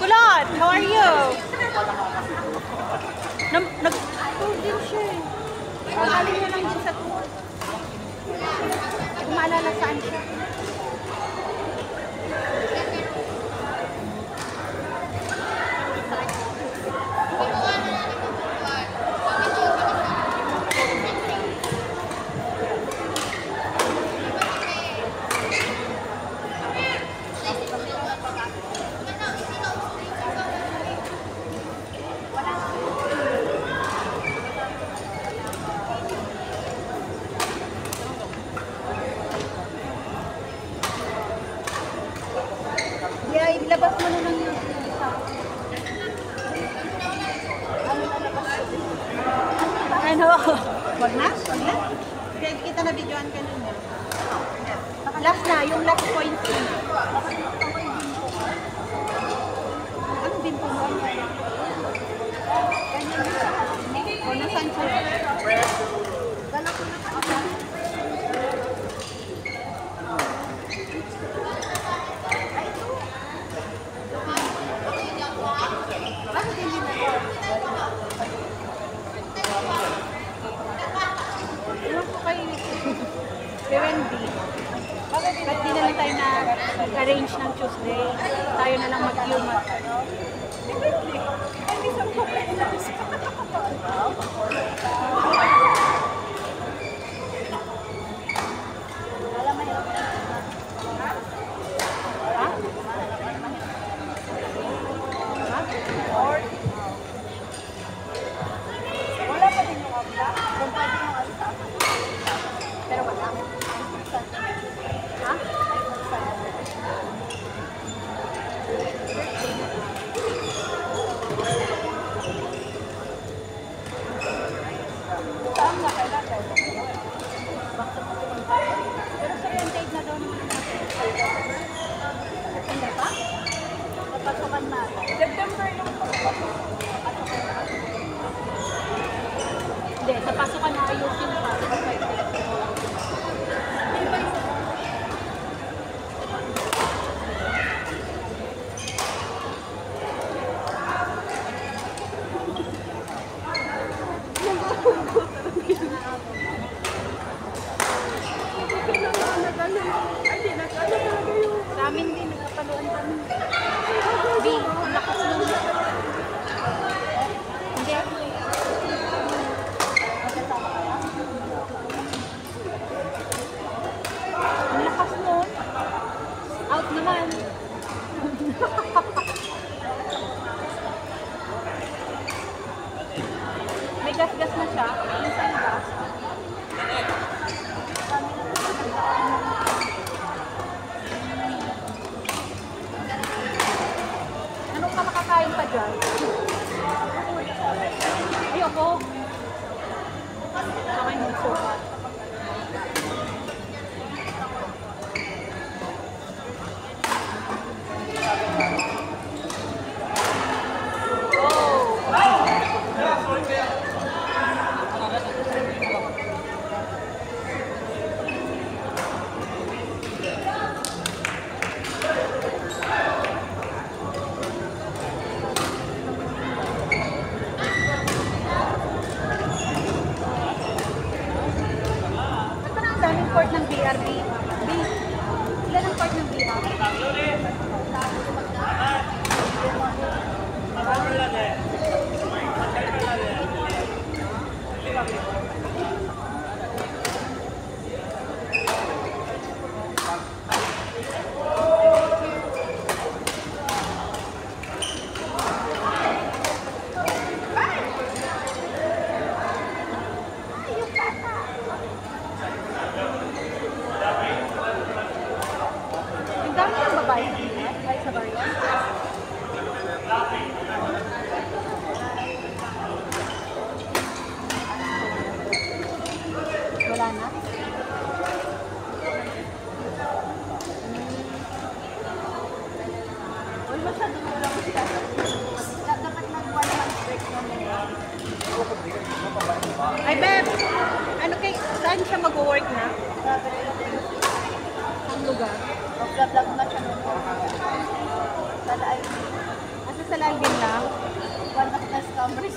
Kulot, how are you? Nag-tour din siya eh. Magaling niya lang din sa tour. Kung maalala saan siya. Ilabas mo na lang yung ano? Wag na? Wag na? Kaya kita na videoan ka nun. Last na, yung last point. Anong bimpo mo? O, nasaan siya? Gala ko na pa. Ba't di na lang tayo na-arrange ng Tuesday? Tayo na lang mag-human. Wala pa din yung abla? Pero wala. Ha? Saan na kailangan? Pero sa rentate na daw naman natin. Hindi pa? Napasukan natin. September lang po. Hindi, sa pasukan na ayusin pa. Sa amin din, nagkapaluan kami. Bi, ang lakas nun. Hindi. Ang lakas nun. Out naman. May gas-gas na siya. Yung saan gas? Anong ka makakain pa dyan? Ayoko. Saka yung sopa. Port ng BRB. Ilan ang port ng BRB? Wala na? Uy, masyadong wala ko siya. Dapat nag-1 month break naman. Ay, Beb! Ano kay, saan siya mag-work na? Ang lugar? Vlog na siya noon. Sana ay... Asa sa Lalvin lang? One of the scammers.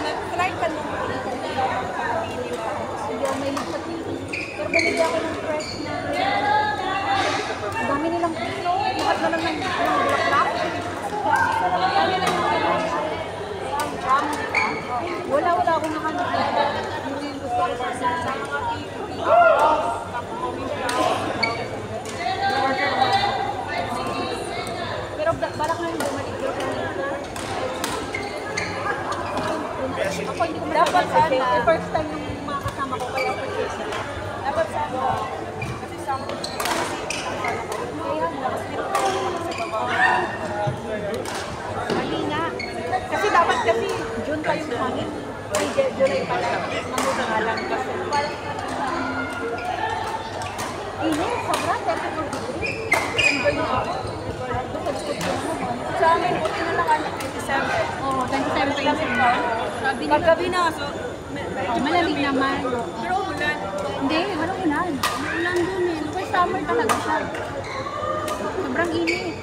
Nag-try ka nung hindi ako may sa TV. Pero bumili ako ng fresh na... Ang dami nilang pino. Lahat na lang ng bulaklak. Wala akong nakanap. Hindi yung gusto ko sa pero balak na yung bumalik ko sa ako hindi ko dapat sana first time yung mga kasama ko kaya purchase na dapat sana kasi sama ko kaya mas meron ko sa baba mali nga kasi dapat kasi June pa yung hangin ay July pala mamuda nga lang kasi ini sobra 34 degree enjoy mo ako sa amin buti na lang ano 27 oo 27 pa yung sabi nila paggabi na so malamig naman pero ulan hindi walang ulan ulan dun eh kaya summer talaga siya sobrang init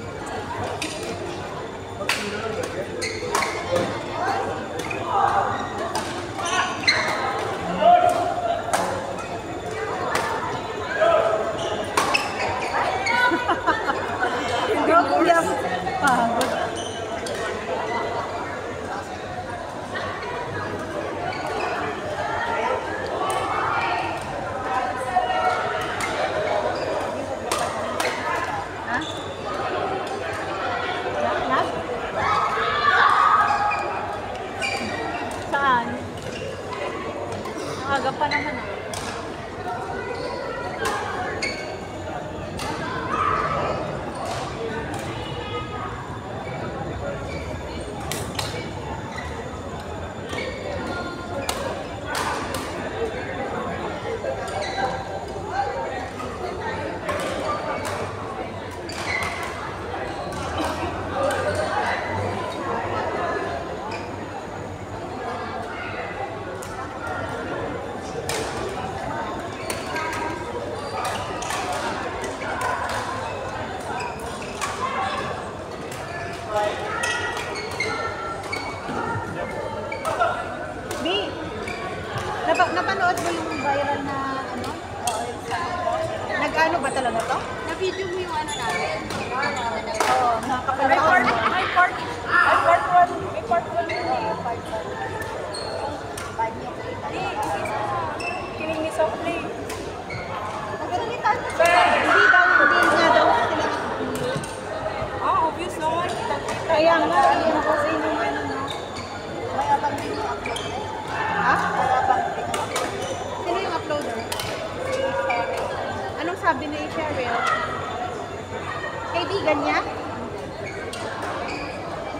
hindi ako pagod. Ha? Lag? Saan? Aga pa naman ah. Napanood mo yung viral na ano? Nag-ano ba talaga to? Na-video mo yung ano natin? Oo, nakapanood. May part 1. May part 1 yun eh. Part 1. Kiling ni Softly. Nagalitan na siya. Hindi nga daw sila. Obvious naman. Kaya nga, yun ako sa inyo ano na. May abang din yung upload eh. Ha? May abang din. Sino yung uploader? Si Cheryl. Anong sabi ni Cheryl? Kaibigan niya?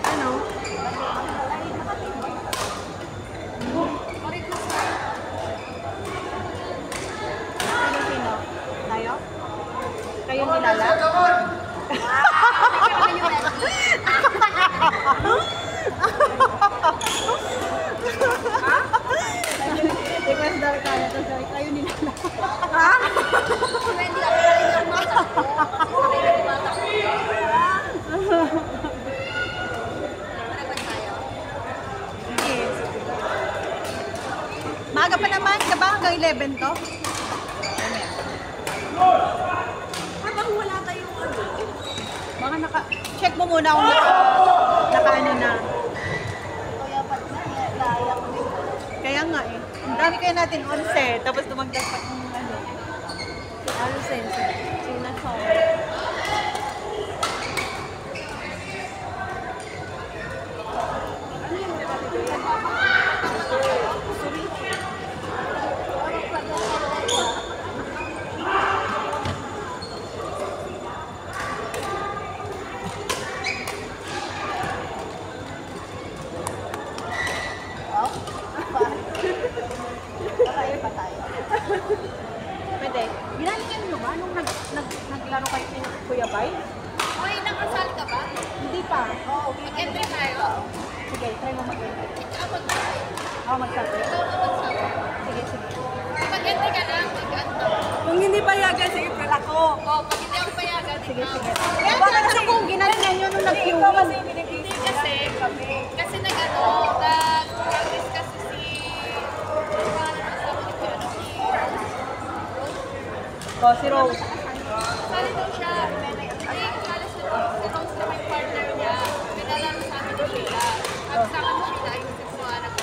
Ano? Sino? Tayo? Kayo nilala? Request daw tayo. Tapos kayo nilala. Ha? Hindi ako rin yung mata ko. Sabi na yung mata ko. Managot tayo? Yes. Maaga pa naman. Diba hanggang 11 to? Habang wala tayong ano. Baka check mo muna kung naka-ano na. Kaya nga eh. Ang dami kaya natin 11. Tapos dumagdag pa yung ano. Ano sense? Sina song. Pwede. Ginalikan nyo ba nung naglaro kayo ni Kuya Bay? Uy, nakasal ka ba? Hindi pa. Oo, mag-entry tayo. Sige, try mo mag-enter. Ako mag-sabi? Sige, sige. Mag-enter ka lang, mag-enter. Kung hindi payagan, sige, pero ako. Oo, pag hindi ako payagan, Sige, sige. Bakit kasi kung ginanyan yun nung nag-queuing? Hindi kasi nag-ano, nag-practice kasi Si Rose. sali daw siya. Hindi, sali siya. Si Rose na may partner niya. Pinalaro sa amin ni Sheila. Sabi sa akin ni Sheila, yung seksualan ako.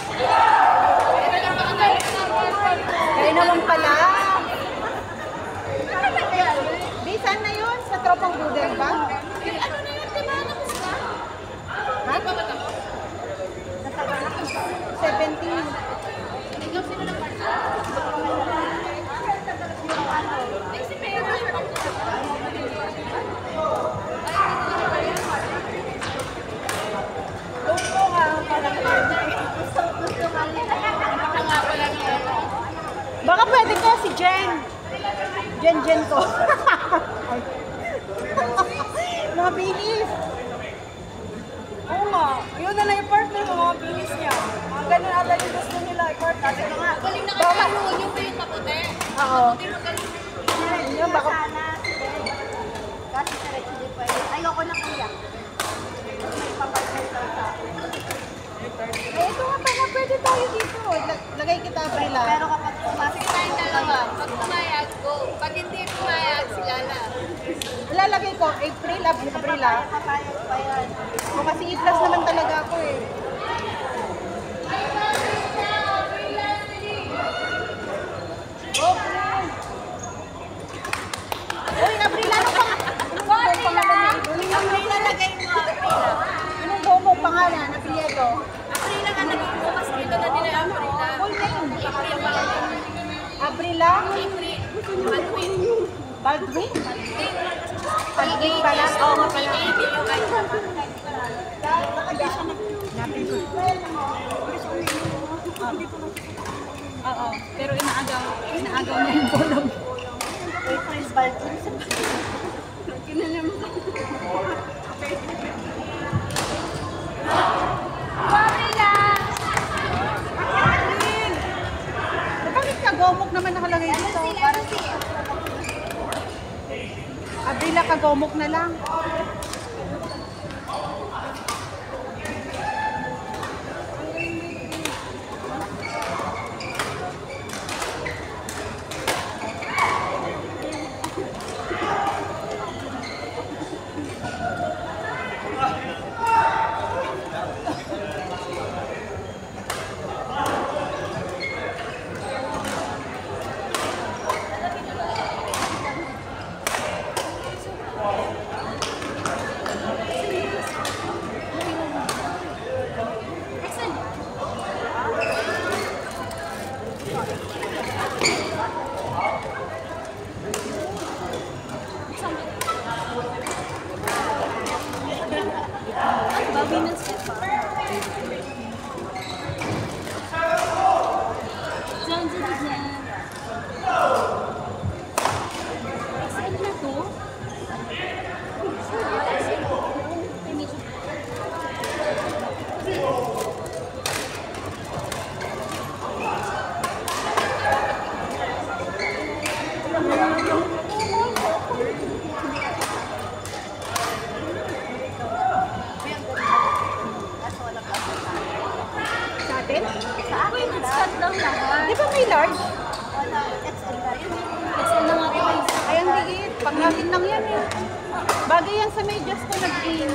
Kaya naman pala. Bisan na yun? Sa tropang Budel ba? Ano na yun, diba? Tapos ka? Ha? Di ba ba tapos? 17. Ikaw sino na partner? Ay, si Pero. Gusto nga. Gusto nga pala niya. Baka pwede ko si Jen. Jen ko. Mabilis. Oo nga. Yun na lang yung partner mo, mabilis niya. Mga ganun ata yung gusto nila i-part. Kasi na nga. Galing na kasi yung ba yung kaputi? Oo. Hindi mo galing. Yun, baka... Kasi sa Reggie pwede. Ayoko na kuya. May papagay sa Eh, ito nga pala, pwede tayo dito. Lagay kita, Aprila. Pero kapag pumasok Sige tayong dalawa. Pag pumayag, go. Pag hindi pumayag, sila na. Lalagay ko, Aprila. papayag pa yan. O kasi i-plus naman talaga ako eh. Uy, Aprila, ano pang... Anong pangalan niya? Aprila lagay mo, Aprila. Anong buong mong pangalan? Apelyido? Aprila nga naging bukas dito na nila yung Aprila. Full name. April pa lang. Aprila? April. Baldwin. Baldwin? Baldwin pala? Oo nga pala. Napin ko. Oo, pero inaagaw niya yung bolong. April Baldwin. Bakit kagomok naman nakalagay dito? Aprila, kagomok na lang. Sa atin? Sa akin, start lang naman. Di ba may large? Wala, XL na yun. Kasi na nga ito. Ay, ang liit. Pag natin lang yan eh. Bagay yan sa medyas ko nag-in.